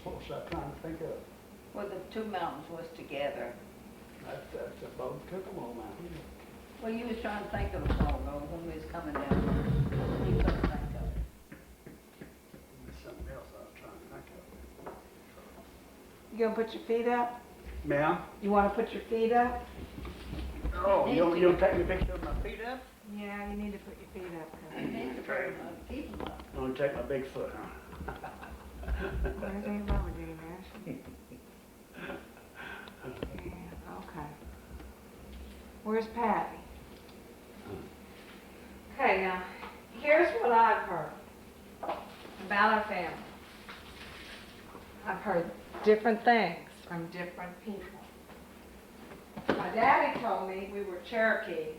what was I trying to think of? Well, the two mountains was together. That's a boat Kokomo Mountain. Well, you was trying to think of a song though when we was coming down. You couldn't think of it. There's something else I was trying to think of. You gonna put your feet up? Ma'am? You wanna put your feet up? Oh, you'll take me a picture of my feet up? Yeah, you need to put your feet up. You need to very much keep 'em up. You want to take my big foot, huh? Well, there's ain't wrong with you, man. Yeah, okay. Where's Patty? Okay, now, here's what I've heard about our family. I've heard different things from different people. My daddy told me we were Cherokee,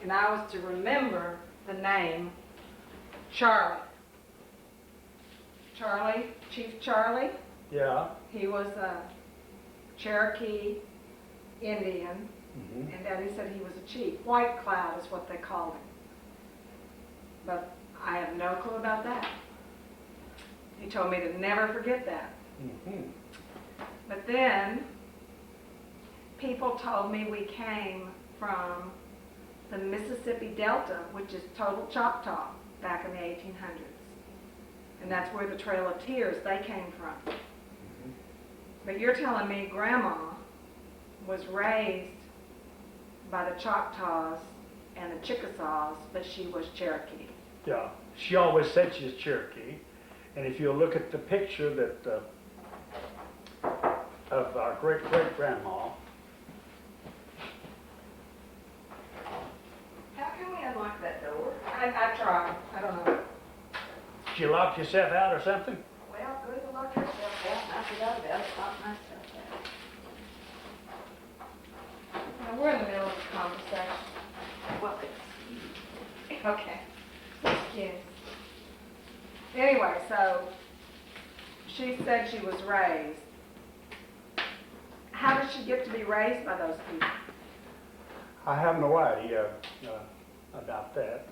and I was to remember the name Charlie. Charlie, Chief Charlie. Yeah. He was a Cherokee Indian, Mm-hmm. and Daddy said he was a chief. White Cloud is what they called him. But I have no clue about that. He told me to never forget that. Mm-hmm. But then, people told me we came from the Mississippi Delta, which is total Choctaw, back in the 1800s. And that's where the Trail of Tears, they came from. Mm-hmm. But you're telling me Grandma was raised by the Choctaws and the Chickasaws, but she was Cherokee. Yeah. She always said she's Cherokee. And if you look at the picture that of our great-great-grandma, How can we unlock that door? I tried. I don't know. she locked herself out or something? Well, good to lock yourself out. I forgot about it. Lock myself out. Now, we're in the middle of a conversation. Well, Okay. Excuse. Anyway, so she said she was raised. How did she get to be raised by those people? I have no idea about that.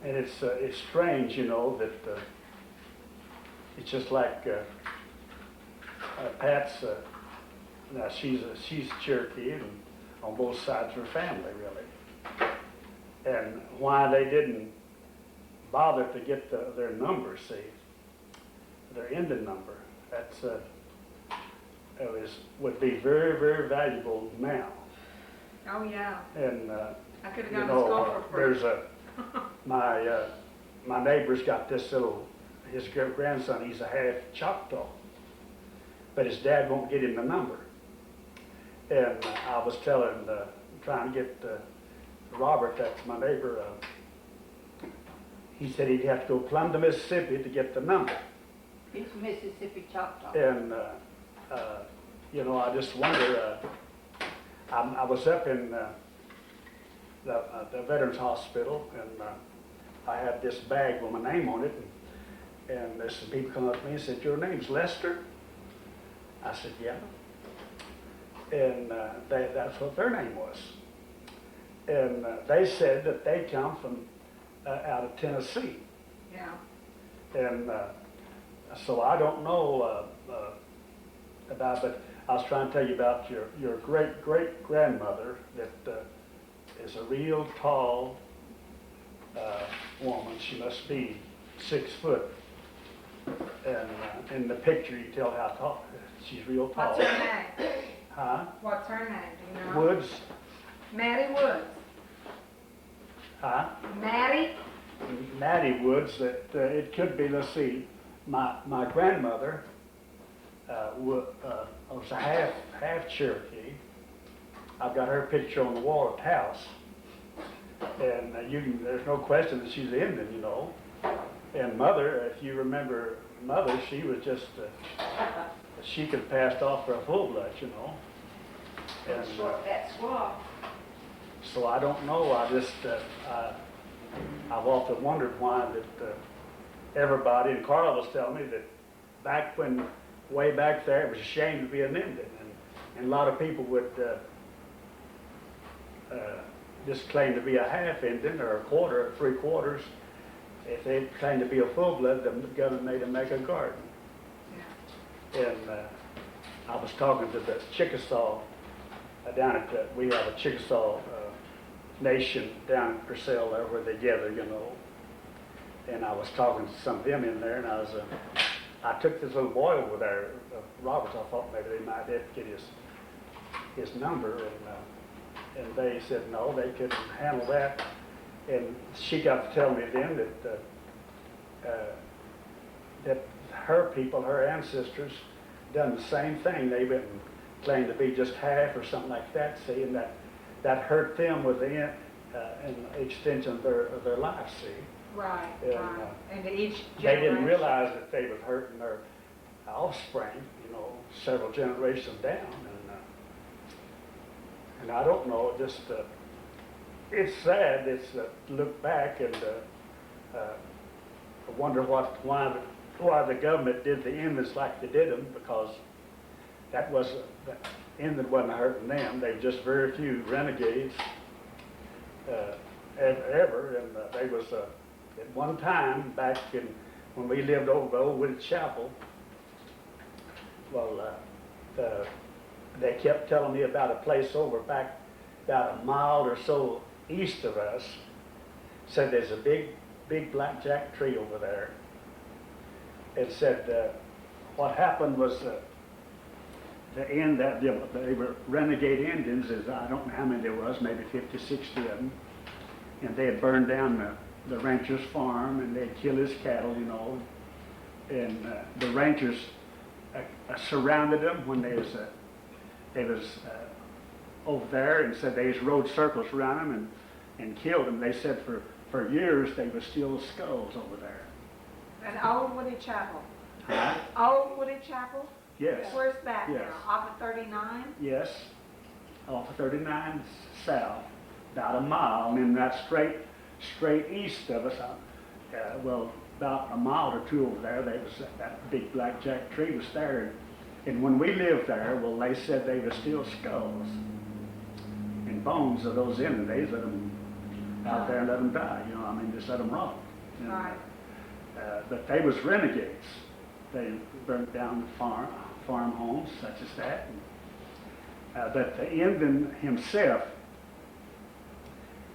And it's strange, you know, that it's just like Pat's. Now she's Cherokee, and on both sides of her family, really. And why they didn't bother to get their number, see, their Indian number, that's would be very, very valuable now. Oh, yeah. And I could have you gone to school know, for free. there's my neighbor's got this little, his grandson, he's a half Choctaw, but his dad won't get him the number. And I was trying to get Robert, that's my neighbor, he said he'd have to go plumb to Mississippi to get the number. he's Mississippi Choctaw. And, you know, I just wonder, I was up in the Veterans Hospital, and I had this bag with my name on it, and there's some people come up to me and said, "Your name's Lester?" I said, "Yeah." And that's what their name was. And they said that they come from out of Tennessee. Yeah. And so I don't know about, but I was trying to tell you about your great-great-grandmother that is a real tall woman. She must be 6 foot. And in the picture you tell how tall, she's real tall. What's her name? Huh? What's her name? Do you know? Woods? Maddie Woods. Huh? Maddie? Maddie Woods, that it could be, let's see, my grandmother was a half Cherokee. I've got her picture on the wall at the house. And there's no question that she's Indian, you know. And Mother, if you remember Mother, she was just, she could have passed off for a full blood, you know. And, That swab. so I don't know, I've often wondered why that everybody, and Carl was telling me that back when, way back there, it was a shame to be an Indian, and a lot of people would just claim to be a half Indian or a quarter or 3/4 if they claimed to be a full-blood, the government made them make a garden. Yeah. And I was talking to the Chickasaw down at we have a Chickasaw nation down in Purcell there where they gather, you know. And I was talking to some of them in there, and I took this little boy over there, Roberts. I thought maybe they might have to get his number, and they said no, they couldn't handle that. And she got to tell me then that her people, her ancestors, done the same thing. They went and claimed to be just half or something like that. See, and that hurt them with the extension of their life. See, Right, and, right. And each they generation. didn't realize that they was hurting their offspring, you know, several generations down. And I don't know, just it's sad. It's look back and I wonder why the government did the Indians like they did them, because that Indian wasn't hurting them. They were just very few renegades ever, and they was at one time back when we lived over by Old Wooded Chapel. Well, they kept telling me about a place over back about a mile or so east of us. Said there's a big blackjack tree over there. It said what happened was the end that they were renegade Indians. I don't know how many there was, maybe 50, 60 of them, and they had burned down the rancher's farm, and they'd kill his cattle, you know, and the ranchers surrounded them when they was over there, and said they just rode circles around them and killed them. They said for years they were still skulls over there. And Old Wooded Chapel. Huh? Old Wooded Chapel? Yes. Where's that Yes. now? Off of 39? Yes, off of 39 south, about a mile, and then that straight east of us, well, about a mile or two over there, there was that big blackjack tree was there. And when we lived there, well, they said they were still skulls and bones of those Indians. They let them out there and let them die, you know, I mean, just let them rot. And, Right. but they was renegades. They burnt down farm homes such as that. And, but the Indian himself,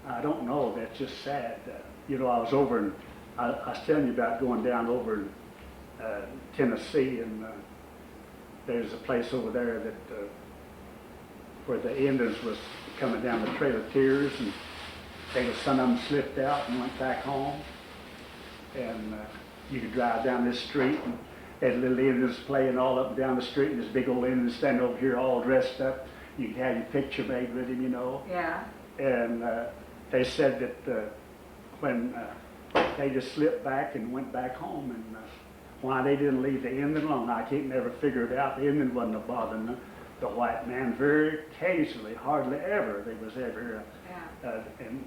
I don't know, that's just sad. You know, I was over in, I was telling you about going down over in Tennessee, and there's a place over there that where the Indians was coming down the Trail of Tears, and some of them slipped out and went back home. And you could drive down this street, and there's little Indians playing all up and down the street, and this big old Indian standing over here all dressed up. You could have your picture made with him, you know. Yeah. And they said that when they just slipped back and went back home, and why they didn't leave the Indian alone, I can't never figure it out. The Indian wasn't bothering the white man. Very occasionally, hardly ever, they was ever, Yeah. and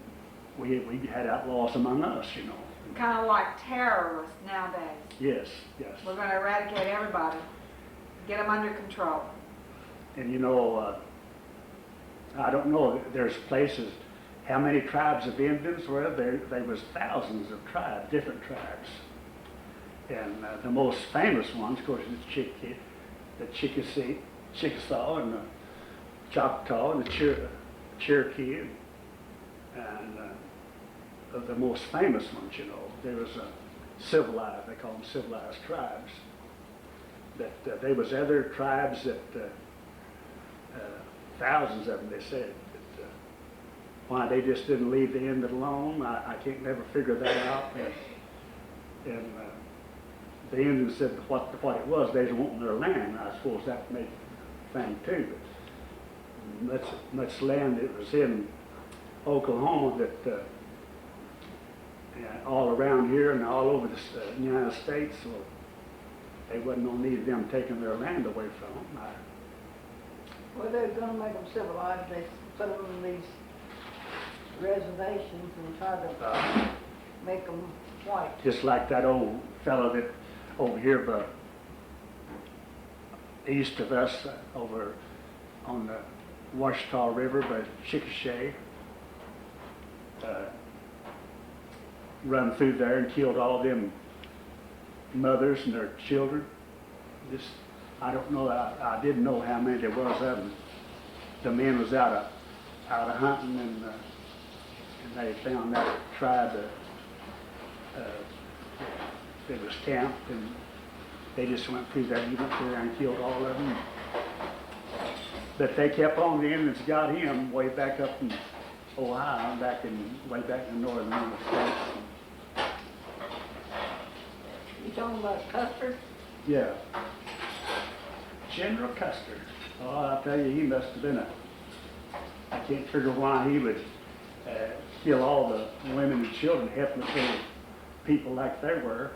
we had outlaws among us, you know. Kind of like terrorists nowadays. Yes, yes. We're going to eradicate everybody, get them under control. And you know, I don't know, there's places, how many tribes of Indians were there? There was thousands of tribes, different tribes. And the most famous ones, of course, is the Chickasaw, and the Choctaw, and the Cherokee, and the most famous ones, you know. There was civilized, they call them civilized tribes. That there was other tribes that, thousands of them, they said, that, why they just didn't leave the Indian alone, I can't never figure that out. And the Indians said what it was, they was wanting their land. I suppose that made the thing too. But much land that was in Oklahoma that all around here and all over the United States, so they wasn't no need of them taking their land away from them. Well, they're gonna make them civilized. They put them in these reservations and try to make them white. Just like that old fellow that over here east of us, over on the Washita River by Chickasha. run through there and killed all them mothers and their children. Just, I don't know, I didn't know how many there was of them. The men was out of hunting, and they found that tribe that was camped, and they just went through there. He went through there and killed all of them. But they kept on. The Indians got him way back up in Ohio, way back in the northern United States. You talking about Custer? Yeah. General Custer. Oh, I tell you, he must have been I can't figure why he would kill all the women and children, helpless little people like they were.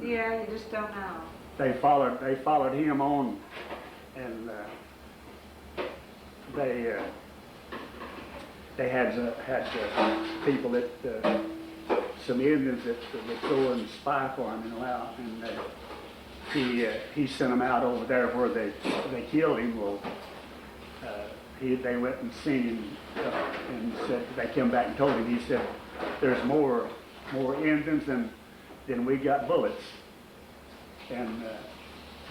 Yeah, you just don't know. They followed him on, and they had people that some Indians that would go and spy for him and allow, and he sent them out over there where they killed him. Well, they went and seen him and said, they came back and told him. He said, "There's more Indians than we got bullets." And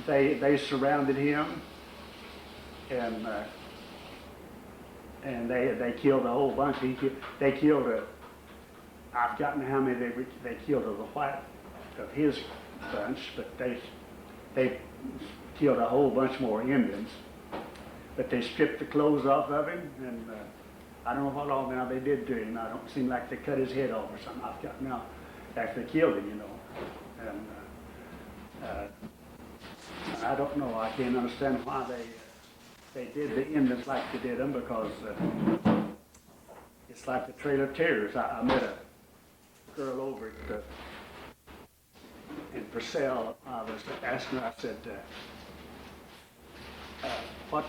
they surrounded him, and they killed a whole bunch. They killed I've forgotten how many they killed of the white of his bunch, but they killed a whole bunch more Indians. But they stripped the clothes off of him, and I don't know what all now they did to him. I don't seem like they cut his head off or something. I've got now after they killed him, and I don't know. I can't understand why they did the Indians like they did them, because it's like the Trail of Tears. I met a girl over in Purcell. I was asking her, I said, what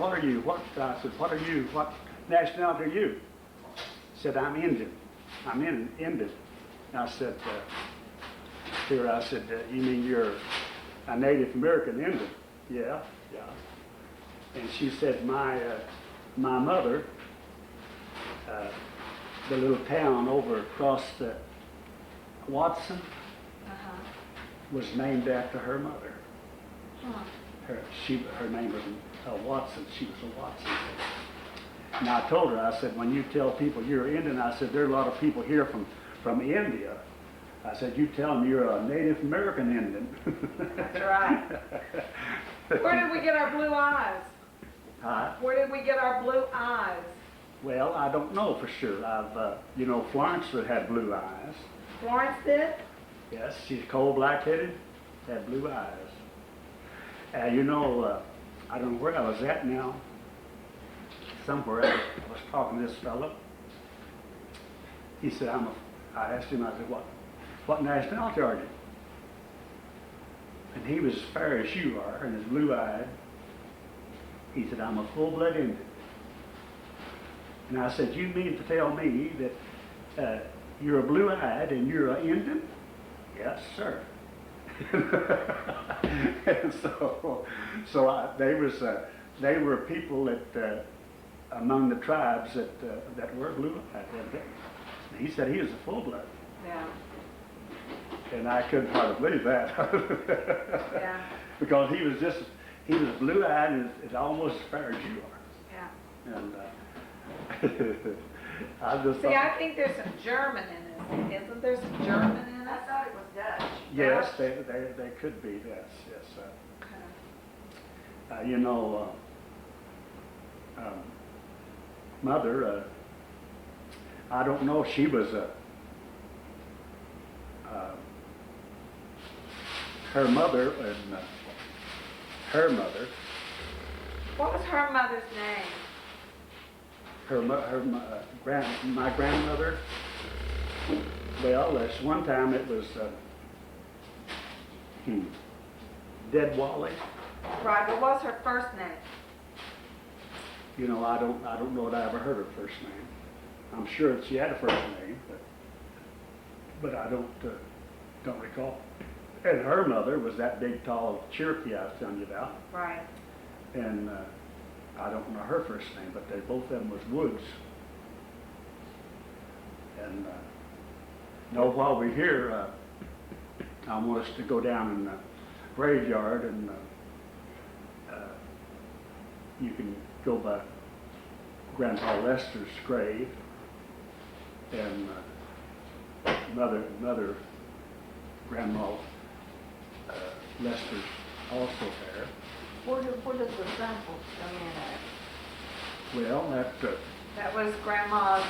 are you? I said, what are you? What nationality are you? She said, I'm Indian. I'm Indian. And I said, to her, I said, you mean you're a Native American Indian? Yeah. And she said, my mother, the little town over across the Watson, was named after her mother. Huh. Her name was Watson. She was a Watson. And I told her, I said, when you tell people you're Indian, I said, there are a lot of people here from India. I said, you tell them you're a Native American Indian. That's right. Where did we get our blue eyes? Huh? Where did we get our blue eyes? Well, I don't know for sure. Florence had blue eyes. Florence did? Yes, she's cold black-headed, had blue eyes. I don't know where I was at now. Somewhere I was talking to this fellow. He said, I asked him, I said, what nationality are you? And he was as fair as you are, and as blue-eyed. He said, I'm a full-blood Indian. And I said, you mean to tell me that you're a blue-eyed and you're an Indian? Yes, sir. And they were people that among the tribes that were blue-eyed. He said he was a full-blood. Yeah. And I couldn't hardly believe that. Yeah. Because he was blue-eyed and is almost as fair as you are. Yeah. And I just See, thought, I think there's some German in this. Isn't there some German in it? I thought it was Dutch. yes, they could be. Yes. Mother, I don't know if she was her mother and her mother. What was her mother's name? My grandmother. Well, there's one time it was Dead Wally. Right, what was her first name? I don't know that I ever heard her first name. I'm sure that she had a first name, but I don't recall. And her mother was that big, tall Cherokee I was telling you about. Right. And I don't know her first name, but both of them was Woods. No, while we're here, I want us to go down in the graveyard and you can go by Grandpa Lester's grave and Mother Grandma Lester's also there. Where does the samples come in at? Well, That was Grandma's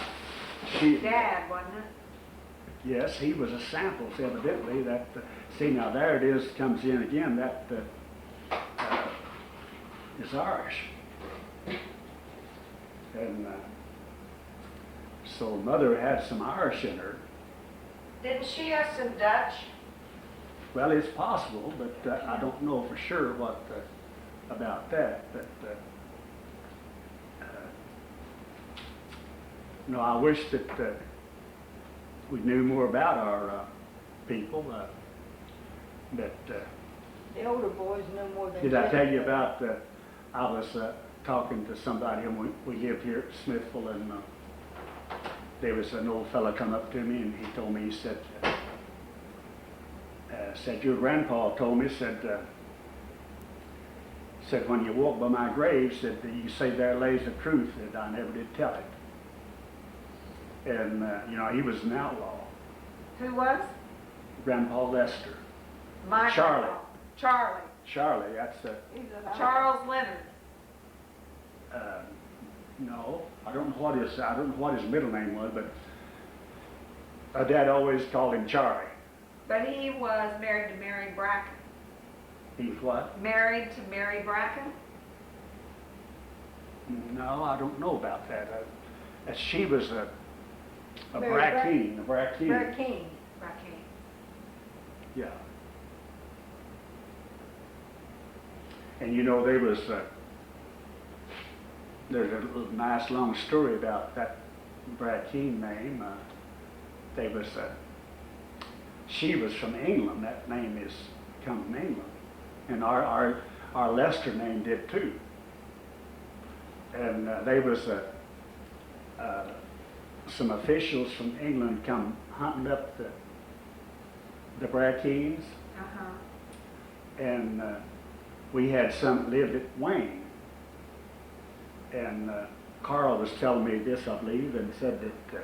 she, dad, wasn't it? yes, he was a sample, evidently. That see, now there it is, comes in again. That is Irish, and so Mother had some Irish in her. Didn't she have some Dutch? Well, it's possible, but I don't know for sure what about that. But no, I wish that we knew more about our people. That The older boys know more than did I tell you Jessie. about? I was talking to somebody, and we lived here at Smithville, and there was an old fella come up to me, and he told me, he said, your grandpa told me, said when you walk by my grave, said you say there lays the truth, that I never did tell it. And you know, he was an outlaw. Who was? Grandpa Lester. My Charlie. grandpa. Charlie. Charlie, that's He's an Charles Leonard. no, I don't know what his middle name was, but my dad always called him Charlie. But he was married to Mary Bracken. He's what? Married to Mary Bracken? No, I don't know about that. She was a Mary Brackeen, a Very Brackeen. keen. Bracken. Yeah. And you know, there's a little nice long story about that Brackeen name. She was from England. That name come from England, and our Lester name did too. And there was some officials from England come hunting up the Brackeens, and we had some that lived at Wayne. And Carl was telling me this, I believe, and said that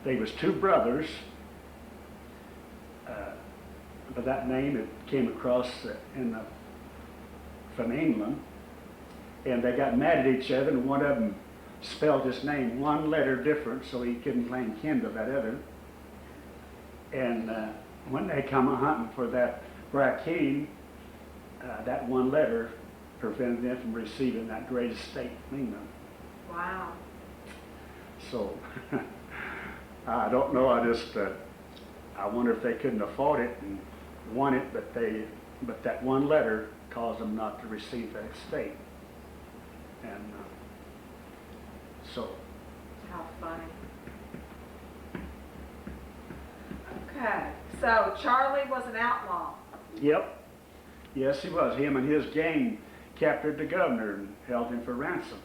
there was two brothers by that name that came across from England, and they got mad at each other, and one of them spelled his name one letter different, so he couldn't claim kin to that other. And when they come a hunting for that Brackeen, that one letter prevented them from receiving that great estate from England. Wow. So I don't know. I wonder if they couldn't have fought it and won it, but that one letter caused them not to receive that estate. And so. How funny. Okay, so Charlie was an outlaw. Yep. Yes, he was. Him and his gang captured the governor and held him for ransom.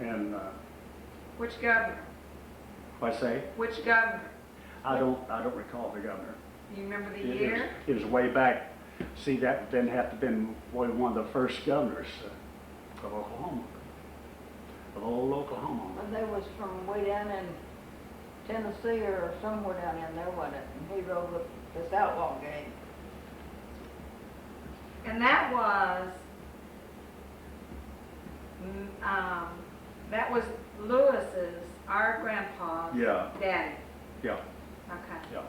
And Which governor? what I say? Which governor? I don't recall the governor. You remember the It year? was way back. See, that didn't have to have been one of the first governors of Oklahoma, of old Oklahoma. And they was from way down in Tennessee or somewhere down in there, wasn't it? And he rode with this outlaw gang. And that was Lewis's, our grandpa's Yeah. daddy. Yeah, Okay. yeah.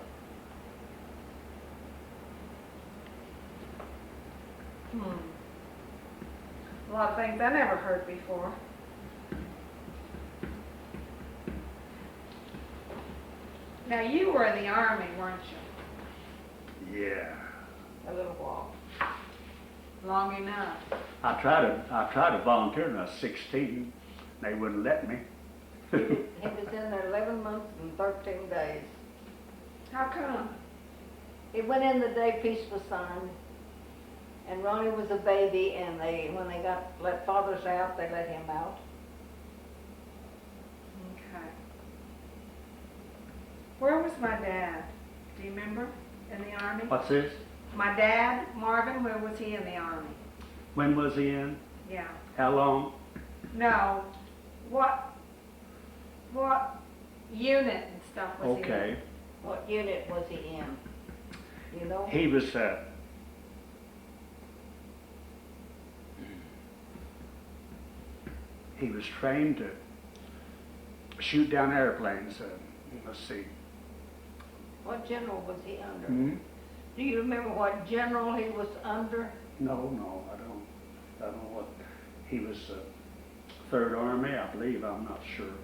A lot of things I never heard before. Now you were in the Army, weren't you? Yeah. A little while. Long enough. I tried to volunteer when I was 16. They wouldn't let me. He was in there 11 months and 13 days. How come? He went in the day peace was signed, and Ronnie was a baby, and when they let fathers out, they let him out. Okay. Where was my dad? Do you remember? In the Army? What's this? My dad, Marvin, where was he in the Army? When was he in? Yeah. How long? No. What unit and stuff was he in? Okay. What unit was he in? You know? He was, trained to shoot down airplanes. Let's see. What general was he under? Hmm? Do you remember what general he was under? No, I don't know what. He was Third Army, I believe. I'm not sure.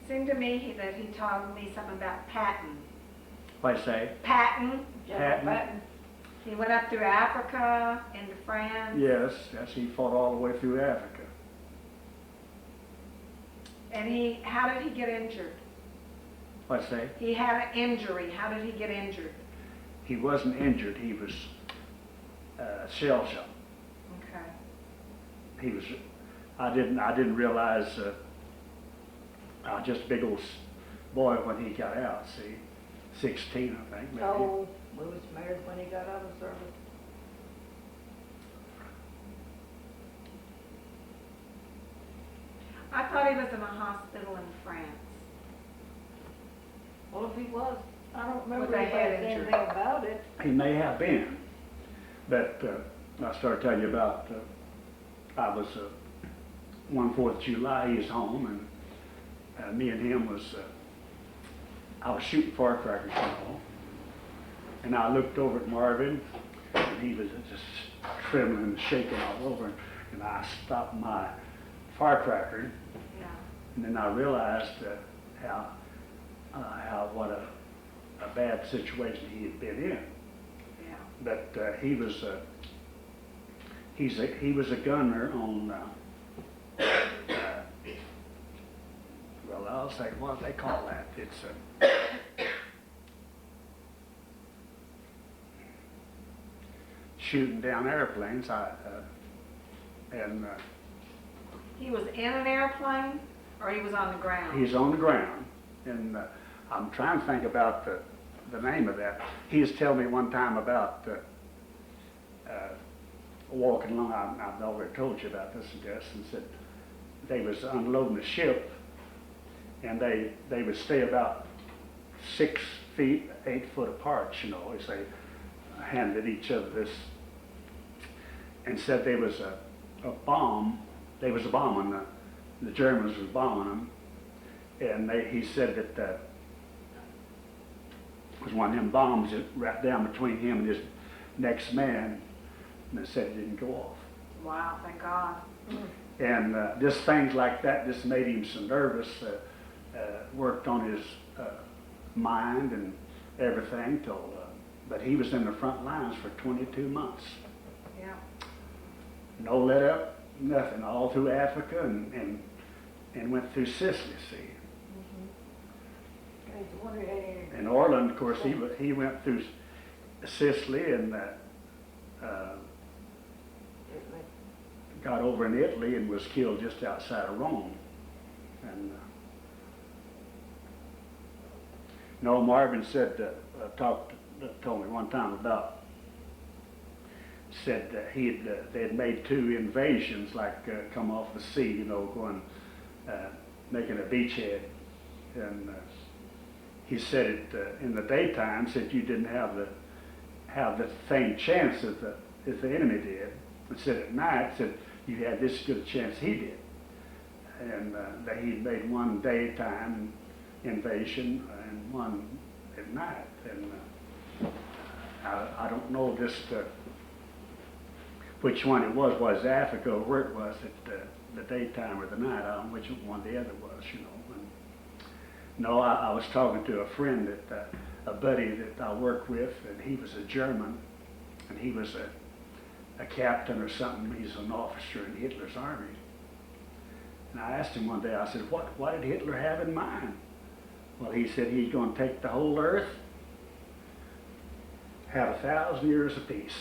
Seemed to me that he told me something about Patton. What I say? Patton. General Patton? Patton? He went up through Africa, into France. Yes, he fought all the way through Africa. And how did he get injured? What I say? He had an injury. How did he get injured? He wasn't injured. He was shell shocked. Okay. He was. I didn't realize. I was just a big old boy when he got out. See, 16, I think. Maybe. No, we was married when he got out of service. I thought he was in a hospital in France. Well, if he was, I don't remember With a head anybody saying injury. anything about it. He may have been, but I started telling you about. I was 1/4 of July. He was home, and me and him was. I was shooting firecrackers, you know, and I looked over at Marvin, and he was just trembling and shaking all over, and I stopped my firecracker, Yeah. and then I realized what a bad situation he had been in. Yeah. But he was a gunner on well, I'll say what do they call that? It's shooting down airplanes. He was in an airplane, or he was on the ground? He's on the ground, and I'm trying to think about the name of that. He was telling me one time about walking along. I've already told you about this, I guess, and said they was unloading the ship, and they would stay about 6 feet, 8 foot apart, you know, as they handed each other this, and said there was a bomb. There was a bomb on the Germans was bombing them, and he said that it was one of them bombs that wrapped down between him and his next man, and they said it didn't go off. Wow, thank God. And just things like that just made him so nervous, worked on his mind and everything till, but he was in the front lines for 22 months. Yeah. No let up, nothing, all through Africa and went through Sicily, see. I was wondering, hey, In Orland, of course, he went through Sicily and got over in Italy and was killed just outside of Rome. And no, Marvin said, told me one time about, said that they had made 2 invasions, like come off the sea, you know, going, making a beachhead. And he said it in the daytime, said you didn't have the same chance as the enemy did. And said at night, said you had this good a chance he did. And that he'd made one daytime invasion and one at night. And I don't know just which one it was Africa or where it was at the daytime or the night. I don't know which one the other was, you know. And, no, I was talking to a friend, a buddy that I work with, and he was a German, and he was a captain or something. He's an officer in Hitler's army. And I asked him one day, I said, what did Hitler have in mind? Well, he said he's going to take the whole earth, have 1,000 years of peace.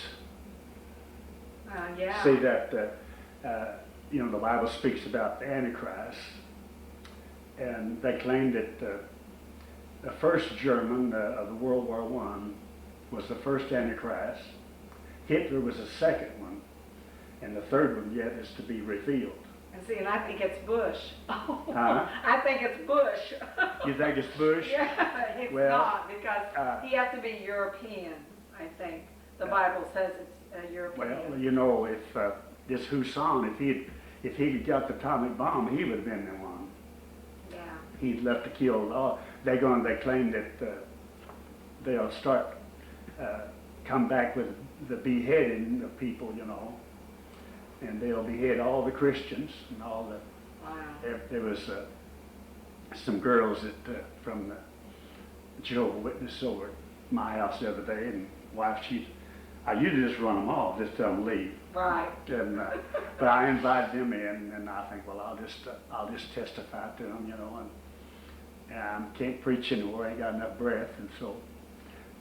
Yeah. See that, you know, the Bible speaks about the Antichrist, and they claim that the first German of the World War I was the first Antichrist. Hitler was the second one, and the third one yet is to be revealed. And see, and I think it's Bush. Huh? I think it's Bush. You think it's Bush? Yeah, it's Well, not, because he has to be European, I think. The Bible says it's European. Well, you know, if this Hussein, if he'd got the atomic bomb, he would have been the one. Yeah. He'd left to kill. They claim that they'll start come back with the beheading of people, you know, and they'll behead all the Christians and all the. Wow. There was some girls that from the Jehovah's Witness over at my house the other day, and wife, I usually just run them off, just tell them leave. Right. And, but I invited them in, and I think, well, I'll just testify to them, you know, and I can't preach anymore, I ain't got enough breath, and so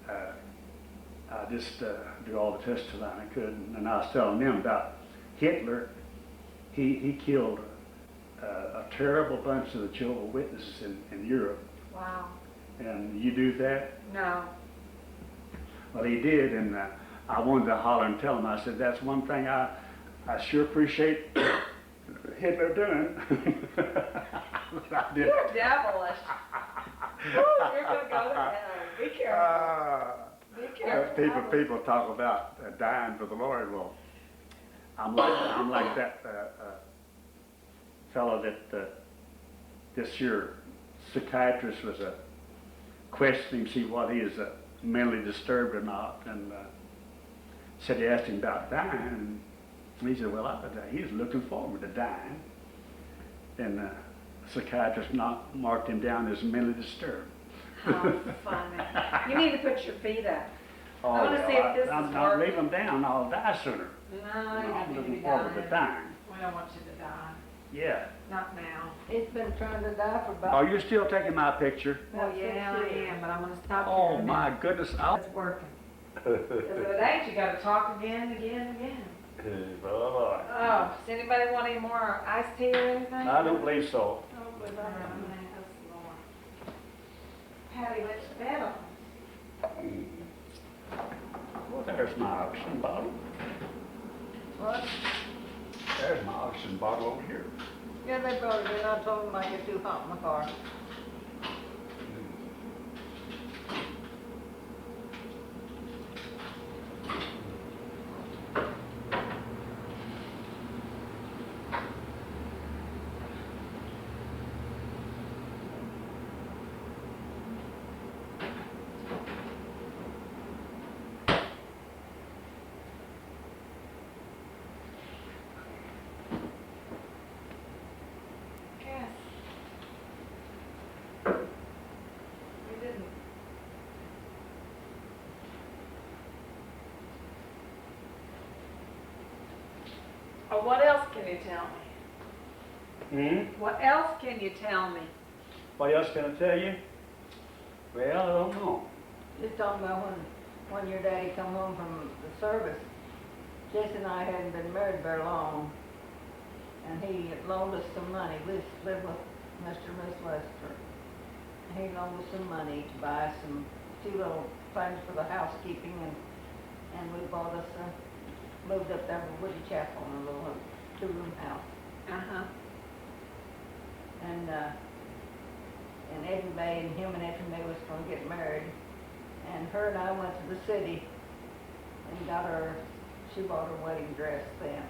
I just do all the testifying I could, and I was telling them about Hitler. He killed a terrible bunch of the Jehovah's Witnesses in Europe. Wow. And you do that? No. Well, he did, and I wanted to holler and tell him. I said, that's one thing I sure appreciate Hitler doing. I did. You're devilish. Ooh, you're going to go to hell. Be careful. Be careful. People talk about dying for the Lord. Well, I'm like that fellow that this year psychiatrist was questioning, see what he is mentally disturbed or not, and said he asked him about dying, and he said, well, he's looking forward to dying, and the psychiatrist marked him down as mentally disturbed. How funny. You need to put your feet up. Oh, I want to see if this is I'll leave working. them down, I'll die sooner. No, you I'm don't need to looking be forward dying. to dying. We don't want you to die. Yeah. Not now. It's been trying to die for about. Are you still taking my picture? Well, yeah, I am, but I'm going to stop Oh here in a my minute. goodness! It's working. If it ain't, you got to talk again, again, again. Oh, does anybody want any more iced tea or anything? I don't believe so. Don't believe I don't. That's the Lord. Patty went to bed on. Well, there's my oxygen bottle. What? There's my oxygen bottle over here. Yeah, they brought it in. I told them I get too hot in my car. Yes. You didn't. Oh, what else can you tell me? What else can you tell me? What else can I tell you? Well, I don't know. Just talking about when your daddy come home from the service. Jesse and I hadn't been married very long, and he loaned us some money. We lived with Mr. and Miss Lester. He loaned us some money to buy two little things for the housekeeping, and we bought us moved up there to Woody Chapel in a little 2-room house. Uh-huh. And Eddie May and him and Eddie May was going to get married. And her and I went to the city and she bought her wedding dress then.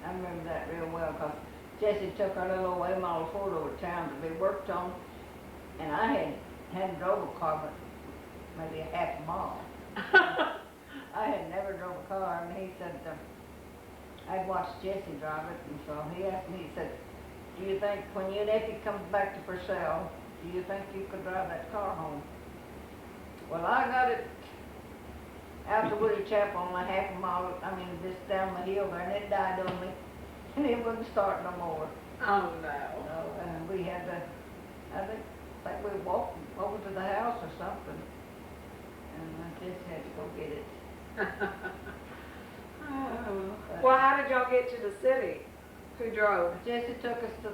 I remember that real well because Jessie took our little away model Ford over to town to be worked on, and I hadn't drove a car but maybe a half a mile. I had never drove a car, and he said, I'd watched Jessie drive it, and so he asked me, he said, do you think when your nephew comes back to Purcell, do you think you could drive that car home? Well, I got it out to Woody Chapel on a half a mile, just down the hill there, and it died on me, and it wouldn't start no more. Oh, no. So, and we had to, I think we walked over to the house or something, and I just had to go get it. Oh. But Well, how did y'all get to the city? Who drove? Jesse took us to